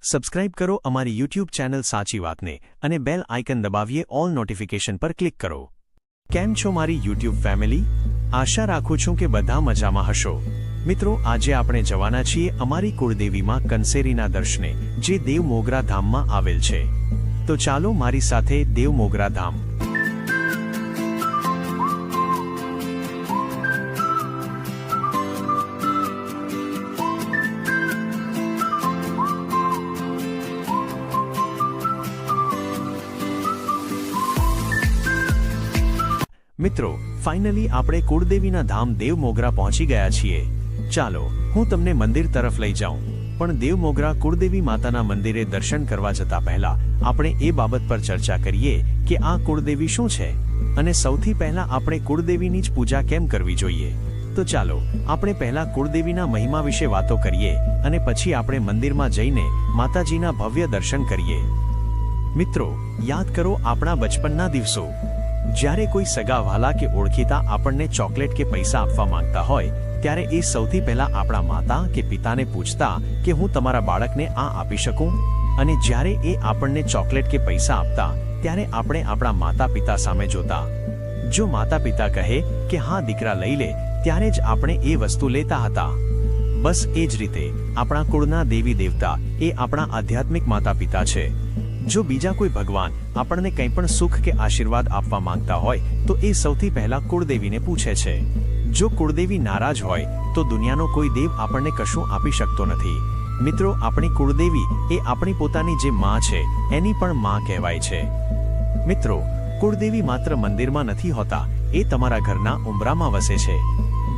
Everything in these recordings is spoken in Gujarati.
સબસ્ક્રાઇબ કરો અમારી YouTube ચેનલ સાચી વાતને અને બેલ આઇકન દબાવીએ ઓલ નોટિફિકેશન પર ક્લિક કરો। કેમ છો મારી YouTube ફેમિલી? આશા રાખું છું કે બધા મજામાં હશો। મિત્રો, આજે આપણે જવાના છીએ અમારી કુળદેવીમાં કંસેરીના દર્શને, જે દેવમોગરા ધામમાં આવેલ છે। તો ચાલો મારી સાથે દેવમોગરા ધામ। મિત્રો, ફાઇનલી આપણે કુળદેવીના ધામ દેવમોગરા પહોંચી ગયા છીએ। ચાલો હું તમને મંદિર તરફ લઈ જાઉં, પણ દેવમોગરા કુળદેવી માતાના મંદિરે દર્શન કરવા જતા પહેલા આપણે એ બાબત પર ચર્ચા કરીએ કે આ કુળદેવી શું છે અને સૌથી પહેલા આપણે કુળદેવીની જ પૂજા કેમ કરવી જોઈએ। તો ચાલો આપણે પહેલા કુળદેવીના મહિમા વિશે વાતો કરીએ અને પછી આપણે મંદિરમાં જઈને માતાજીના ભવ્ય દર્શન કરીએ। મિત્રો, યાદ કરો આપણા બચપનના દિવસો, જ્યારે કોઈ સગા વહાલા કે ઓળખીતા આપણને ચોકલેટ કે પૈસા આપવા માંગતા હોય ત્યારે એ સૌથી પહેલા આપણા માતા કે પિતાને પૂછતા કે હું તમારા બાળકને આ આપી શકું? અને જ્યારે એ આપણને ચોકલેટ કે પૈસા આપતા ત્યારે આપણે આપણા માતા પિતા સામે જોતા। જો માતા પિતા કહે કે હા દીકરા લઈ લે, ત્યારે જ આપણે એ વસ્તુ લેતા હતા। બસ એ જ રીતે આપણા કુળના દેવી દેવતા એ આપણા આધ્યાત્મિક માતા પિતા છે। જો બીજા કોઈ ભગવાન આપણને કંઈ પણ સુખ કે આશીર્વાદ આપવા માંગતા હોય તો એ સૌથી પહેલા કુળદેવીને પૂછે છે। જો કુળદેવી નારાજ હોય તો દુનિયાનો કોઈ દેવ આપણને કશું આપી શકતો નથી। મિત્રો, આપણી કુળદેવી એ આપણી પોતાની જે માં છે એની પણ માં કહેવાય છે। મિત્રો, કુળદેવી માત્ર મંદિરમાં નથી હોતા, એ તમારા ઘરના ઉંબરામાં વસે છે।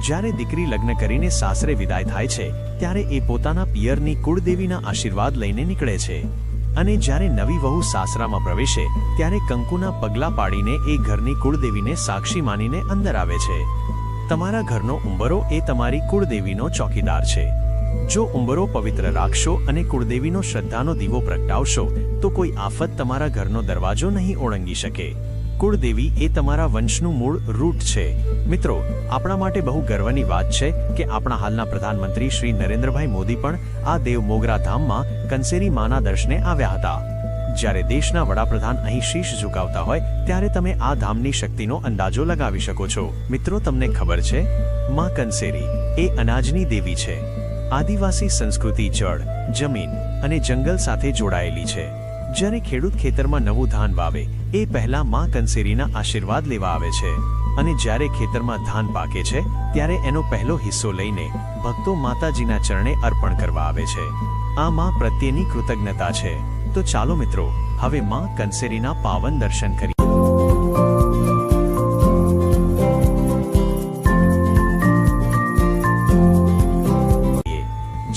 જ્યારે દીકરી લગ્ન કરીને સાસરે વિદાય થાય છે ત્યારે એ પોતાના પિયરની કુળદેવીના આશીર્વાદ લઈને નીકળે છે, અને જ્યારે નવી વહુ સાસરામાં પ્રવેશે ત્યારે કંકુના પગલાં પાડીને એ ઘરની કુળદેવીને સાક્ષી માનીને અંદર આવે છે। તમારા ઘરનો ઉંબરો એ તમારી કુળદેવીનો ચોકીદાર છે। જો ઉંબરો પવિત્ર રાખશો અને કુળદેવીનો શ્રદ્ધાનો દીવો પ્રગટાવશો તો કોઈ આફત તમારા ઘરનો દરવાજો નહીં ઓળંગી શકે। કુળદેવી એ તમારા વંશનું મૂળ રૂટ છે। મિત્રો, આપણા માટે બહુ ગર્વની વાત છે કે આપણા હાલના પ્રધાનમંત્રી શ્રી નરેન્દ્રભાઈ મોદી પણ આ દેવમોગરા ધામમાં કંસેરી માના દર્શને આવ્યા હતા। જ્યારે દેશના વડાપ્રધાન અહીં શીશ ઝુકાવતા હોય ત્યારે તમે આ ધામની શક્તિનો અંદાજો લગાવી શકો છો। મિત્રો, તમને ખબર છે, માં કંસેરી એ અનાજની દેવી છે। આદિવાસી સંસ્કૃતિ જળ, જમીન અને જંગલ સાથે જોડાયેલી છે। જ્યારે ખેડૂત ખેતરમાં નવું ધાન વાવે એ પહેલા માં કંસેરીના આશીર્વાદ લેવા આવે છે, અને જ્યારે ખેતરમાં ધાન પાકે છે ત્યારે એનો પહેલો હિસ્સો લઈને ભક્તો માતાજીના ચરણે અર્પણ કરવા આવે છે। આ માં પ્રત્યેની કૃતજ્ઞતા છે। તો ચાલો મિત્રો, હવે માં કંસેરીના પાવન દર્શન કરીએ।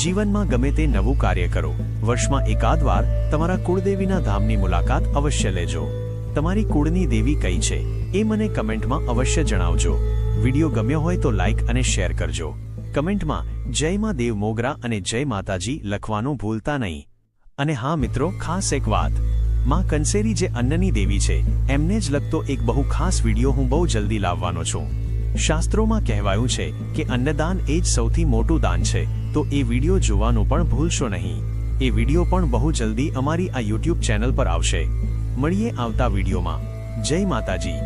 જીવનમાં ગમે તે નવું કાર્ય કરો, વર્ષમાં એકાદ વાર તમારા કુળદેવીના ધામની મુલાકાત અવશ્ય લેજો। તમારી કુળની દેવી કઈ છે એ મને કમેન્ટમાં અવશ્ય જણાવજો। વિડીયો ગમ્યો હોય તો લાઈક અને શેર કરજો। કમેન્ટમાં જય માં દેવમોગરા અને જય માતાજી લખવાનું ભૂલતા નહીં। અને હા મિત્રો, ખાસ એક વાત, માં કંસેરી જે અન્નની દેવી છે એમને જ લગતો એક બહુ ખાસ વિડીયો હું બહુ જલ્દી લાવવાનો છું। શાસ્ત્રોમાં કહેવાયું છે કે અન્નદાન એ જ સૌથી મોટું દાન છે, તો એ વિડીયો જોવાનું પણ ભૂલશો નહીં। એ વિડીયો પણ બહુ જલ્દી અમારી આ YouTube ચેનલ પર આવશે। મળીએ આવતા વિડીયોમાં। જય માતાજી।